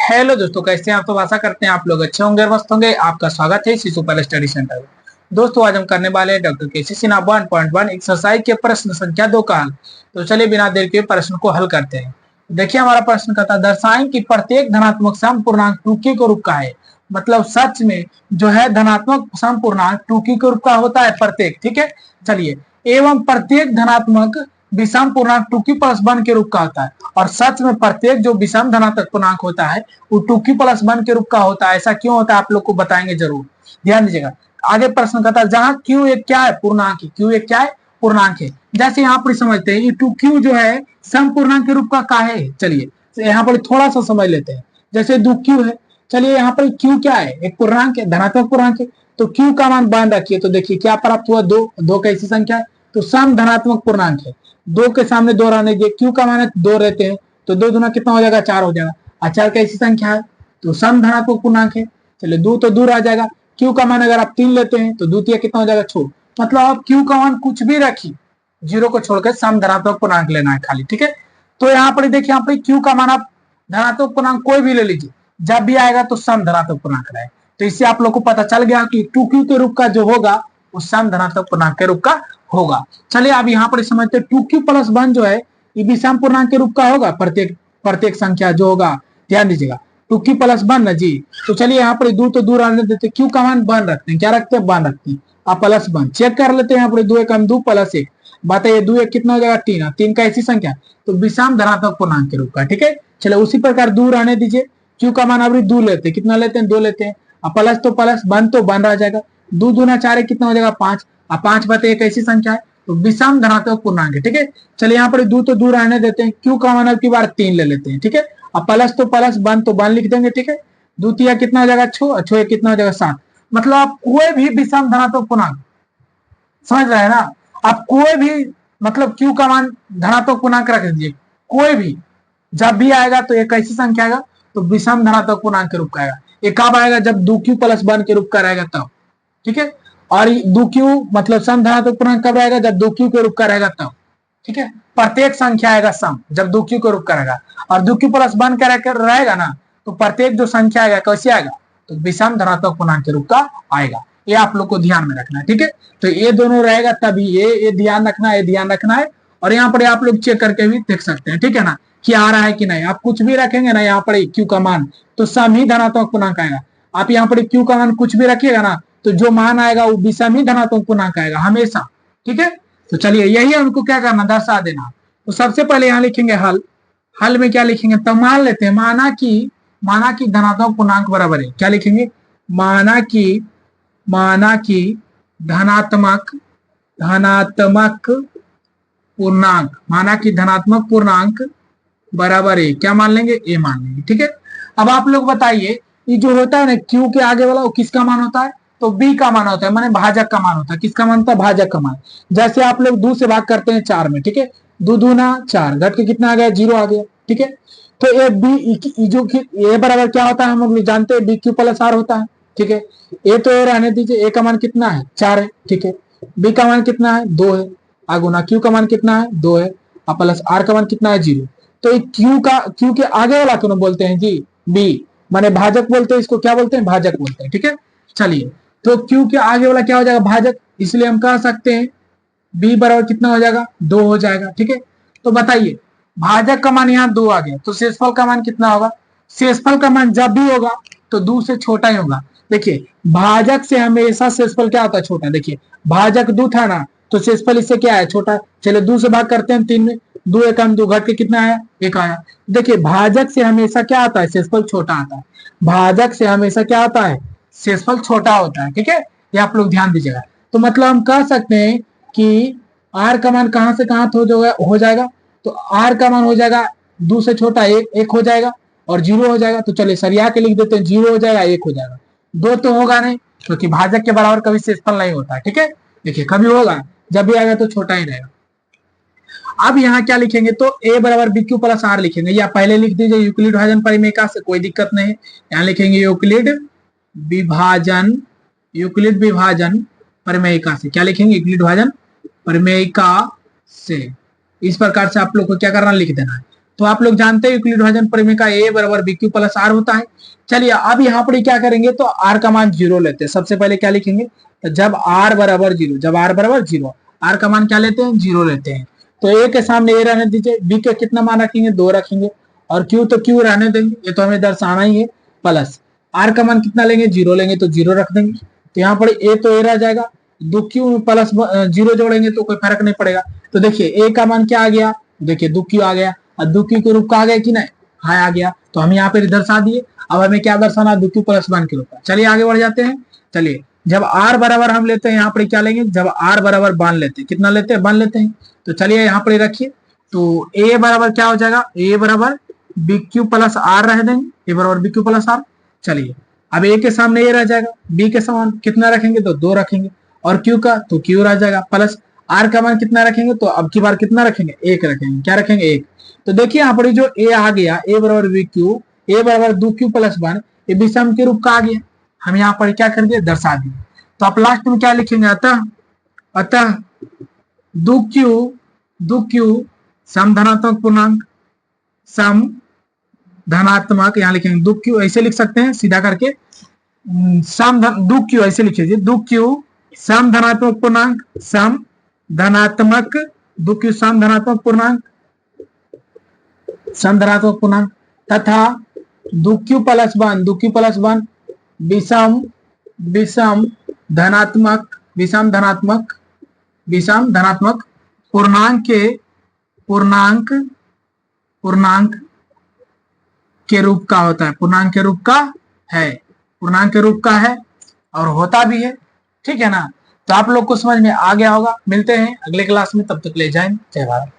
Hello दोस्तों, कैसे हैं आप? तो आशा करते हैं आप लोग अच्छे होंगे और मस्त होंगे। आपका स्वागत है इसी सुपर स्टडी सेंटर में। दोस्तों, आज हम करने वाले हैं डॉक्टर केसी सिन्हा 1.1 एक्सरसाइज के प्रश्न संख्या 2 का हल। तो चलिए बिना देर के प्रश्न को हल करते हैं। देखिए, हमारा प्रश्न कहता है दर्शाएं कि प्रत्येक धनात्मक सम पूर्णांक 2k के रूप का है। मतलब सच में जो है धनात्मक सम पूर्णांक 2k के रूप का होता है प्रत्येक। ठीक है, चलिए। एवं प्रत्येक धनात्मक विषम पूर्णांक 2k+1 के रूप का होता है। और सच में प्रत्येक जो विषम धनात्मक पूर्णांक होता है वो 2k+1 के रूप का होता है। ऐसा क्यों होता है आप लोग को बताएंगे जरूर, ध्यान दीजिएगा। आगे प्रश्न कहता है जहां q एक क्या है, पूर्णांक है। q एक क्या है, पूर्णांक है। जैसे यहाँ पर समझते हैं ये 2q जो है सम पूर्णांक के रूप का काहे है। चलिए यहाँ पर थोड़ा सा समझ लेते हैं। जैसे 2q है, चलिए यहाँ पर q क्या है, एक पूर्णांक है, धनात्मक पूर्णांक है। तो q का मान बांध रखिए, तो देखिए क्या प्राप्त हुआ, 2। 2 कैसी संख्या है, तो सम धनात्मक पूर्णांक है। 2 के सामने 2 रहने दीजिए, q का मान है 2 रहते हैं, तो 2 दूना कितना हो जाएगा, 4 हो जाएगा। अचार कैसी संख्या है, तो सम धनात्मक पूर्णांक है। चलिए 2 तो दूर आ जाएगा। q का मान अगर आप 3 लेते हैं तो द्वितीय कितना हो जाएगा, 6। मतलब आप q का मान कुछ भी रखिए, 0 को छोड़कर सम धनात्मक पूर्णांक लेना है खाली। ठीक है, तो यहाँ पर देखिए, यहाँ पर q का मान आप धनात्मक पूर्णांक कोई भी ले लीजिए, जब भी आएगा तो सम धनात्मक पूर्णांक रहे। तो इससे आप लोग को पता चल गया कि 2q के रूप का जो होगा वो सम धनात्मक पूर्णांक के रूप का होगा। चलिए अब यहाँ पर समझते हैं 2q+1 जो है ये विषम पूर्णांक के रूप का होगा। प्रत्येक प्रत्येक संख्या जो होगा, ध्यान दीजिएगा, 2q+1 ना जी। तो चलिए यहाँ पर 2 तो दूर आने देते, q का मान 1 रखते हैं। क्या रखते हैं, 1 रखते हैं। आप +1 चेक कर लेते हैं। यहाँ पर 2 × 2 + 1, बताइए 2 1 कितना हो जाएगा, 3। 3 का ऐसी संख्या तो विषम धनात्मक पूर्णांक के रूप का। ठीक है, चलो उसी प्रकार दूर आने दीजिए। q का मान अभी 2 लेते हैं, कितना लेते हैं, 2 लेते हैं। प्लस तो प्लस, 1 तो 1 रह जाएगा। 2 दूना 4 कितना हो जाएगा, 5। 5 बताइए कैसी संख्या है, तो विषम धनात्मक पूर्णांक है। ठीक है, चलिए यहाँ पर 2 तो दूर आने देते हैं। q का मान अब की बार 3 ले लेते हैं। ठीक है, अब प्लस तो प्लस, 1 तो 1 लिख देंगे। ठीक है, द्वितीय कितना हो जाएगा, 6। 6 कितना हो जाएगा, 7। मतलब आप कोई भी विषम धनात्मक पूर्णांक, समझ रहे हैं ना, आप कोई भी मतलब q का मान धनात्मक पूर्णांक रख दीजिए, कोई भी जब भी आएगा तो एक ऐसी संख्या आएगा तो विषम धनात्मक पूर्णांक के रूप का आएगा। ये कब आएगा, जब 2q+1 के रूप का रहेगा तब। ठीक है, और 2q मतलब सम धनात्मक पूर्णांक कब रहेगा, जब 2q के रूप का रहेगा तब। ठीक है, प्रत्येक संख्या आएगा सम जब 2q के रूप का रहेगा, और 2q+1 का रहेगा ना, तो प्रत्येक जो संख्या आएगा कैसे आएगा, तो विषम धनात्मक पूर्णांक के रूप का आएगा। ये आप लोग को ध्यान में रखना है। ठीक है, तो ये दोनों रहेगा तभी, ये ध्यान रखना है, ये ध्यान रखना है। और यहाँ पर आप लोग चेक करके भी देख सकते हैं। ठीक है ना, कि आ रहा है कि नहीं। आप कुछ भी रखेंगे ना यहाँ पर q का मान, तो सम ही धनात्मक पूर्णांक आएगा। आप यहाँ पर q का मान कुछ भी रखिएगा ना, तो जो मान आएगा वो विषम ही धनात्मक पूर्णांक आएगा हमेशा। ठीक है, तो चलिए यही हमको क्या करना, दर्शा देना। तो सबसे पहले यहाँ लिखेंगे हल। हल में क्या लिखेंगे, तो मान लेते हैं, माना कि धनात्मक पूर्णांक बराबर है, क्या लिखेंगे, माना कि धनात्मक पूर्णांक, माना कि धनात्मक पूर्णांक बराबर है, क्या मान लेंगे, ए मान लेंगे। ठीक है, अब आप लोग बताइए, ये जो होता है ना q के आगे वाला, वो किसका मान होता है, तो b का मान होता है, माने भाजक का मान होता है। किसका मान होता है, भाजक का मान। जैसे आप लोग 2 से भाग करते हैं 4 में। ठीक है, 2 दूना 4, घट के कितना आ गया, 0 आ गया। ठीक है, तो ये b जो ए बराबर क्या होता है, हम लोग जानते हैं bq+r होता है। ठीक है, ए तो ए रहने दीजिए, ए का मान कितना है, 4 है। ठीक है, b का मान कितना है, 2 है। आगुना q का मान कितना है, 2 है, और प्लस r का मान कितना है, 0। तो q के आगे वाला क्यों बोलते हैं जी, b, माने भाजक बोलते हैं इसको, क्या बोलते हैं, भाजक बोलते हैं। ठीक है, चलिए, तो q के आगे वाला क्या हो जाएगा, भाजक, इसलिए हम कह सकते हैं b बराबर कितना हो जाएगा, 2 हो जाएगा। ठीक है, तो बताइए भाजक का मान यहाँ 2 आ गया, तो शेषफल का मान कितना होगा, शेषफल का मान जब भी होगा तो 2 से छोटा ही होगा। देखिए भाजक से हमेशा शेषफल क्या होता है, छोटा। देखिए भाजक 2 था ना, तो शेषफल इससे क्या है, छोटा। चलो 2 से भाग करते हैं 3 में, 2 × 2 घट के कितना आया, 1 आया। देखिए भाजक से हमेशा क्या आता है, शेषफल छोटा आता है। भाजक से हमेशा क्या आता है, शेषफल छोटा होता है। ठीक है, ये आप लोग ध्यान दीजिएगा। तो मतलब हम कह सकते हैं कि r का मान कहां से कहां हो जाएगा, तो r का मान हो जाएगा 2 से छोटा 1 हो जाएगा, और 0 हो जाएगा। तो चलिए सरिया के लिख देते हैं, 0 हो जाएगा, 1 हो जाएगा। 2 तो होगा नहीं, क्योंकि भाजक के बराबर कभी शेषफल नहीं होता है। ठीक है, देखिए कभी होगा, जब भी आएगा तो छोटा ही रहेगा। अब यहाँ क्या लिखेंगे, तो a बराबर bq+r लिखेंगे, या पहले लिख दीजिए यूक्लिड विभाजन परिमेयिका से, कोई दिक्कत नहीं है। यहाँ लिखेंगे यूक्लिड विभाजन परिमेयिका से, क्या लिखेंगे, यूक्लिड विभाजन परिमेयिका से। इस प्रकार से आप लोग को क्या करना, लिख देना है। तो आप लोग जानते हैं यूक्लिड भाजन प्रमेय का a बराबर बी क्यू प्लस आर होता है। चलिए अब यहाँ पर क्या करेंगे, तो r का मान 0 लेते हैं। सबसे पहले क्या लिखेंगे, तो जब r बराबर 0, जब r बराबर 0, r का मान क्या लेते हैं, 0 लेते हैं। तो a के सामने a रहने दीजिए, b के कितना मान रखेंगे, 2 रखेंगे, और q तो q रहने देंगे, ये तो हमें दर्शाना ही है। प्लस r का मान कितना लेंगे, 0 लेंगे, तो 0 रख देंगे। तो यहाँ पर a तो a रह जाएगा, 2q में प्लस 0 जोड़ेंगे तो कोई फर्क नहीं पड़ेगा। तो देखिए a का मान क्या आ गया, देखिए 2q आ गया, और 2q के रूप का आ गया कि नहीं, हाँ आ गया। तो हम यहाँ पे दर्शा दिए। अब हमें क्या दर्शाना, 2q प्लस 1 के रूप में। चलिए आगे बढ़ जाते हैं। चलिए जब r बराबर हम लेते हैं, यहाँ पर क्या लेंगे, जब r बराबर 1 लेते हैं, कितना लेते हैं, 1 लेते हैं। तो चलिए यहाँ पर रखिए, तो a बराबर क्या हो जाएगा, a बराबर बी क्यू प्लस आर रह देंगे, a बराबर बी क्यू प्लस आर। चलिए अब a के सामने a रह जाएगा, b के समान कितना रखेंगे, तो 2 रखेंगे, और q का तो q रह जाएगा, प्लस r का मान कितना रखेंगे, तो अब की बार कितना रखेंगे, 1 रखेंगे। क्या रखेंगे, 1। तो देखिए यहाँ पर जो a आ गया, a बराबर बी क्यू, a बराबर 2q प्लस 1, ये विषम के रूप का आ गया। हम यहाँ पर क्या कर दिए, दर्शा दिए। तो आप लास्ट में क्या लिखेंगे, अतः 2q सम धनात्मक पूर्णांक, सम धनात्मक, यहाँ लिखेंगे 2q, ऐसे लिख सकते हैं सीधा करके, सम 2q ऐसे लिखिए, 2q सम धनात्मक पूर्णांक, सम धनात्मक 2q सम धनात्मक पूर्णांक, सम धनात्मक पूर्णांक, तथा 2q प्लस 1, 2q प्लस 1 विषम धनात्मक, विषम धनात्मक पूर्णांक के रूप का होता है, पूर्णांक के रूप का है, पूर्णांक के रूप का है और होता भी है। ठीक है ना। तो आप लोग को समझ में आ गया होगा। मिलते हैं अगले क्लास में, तब तक ले जाएं, जय भारत।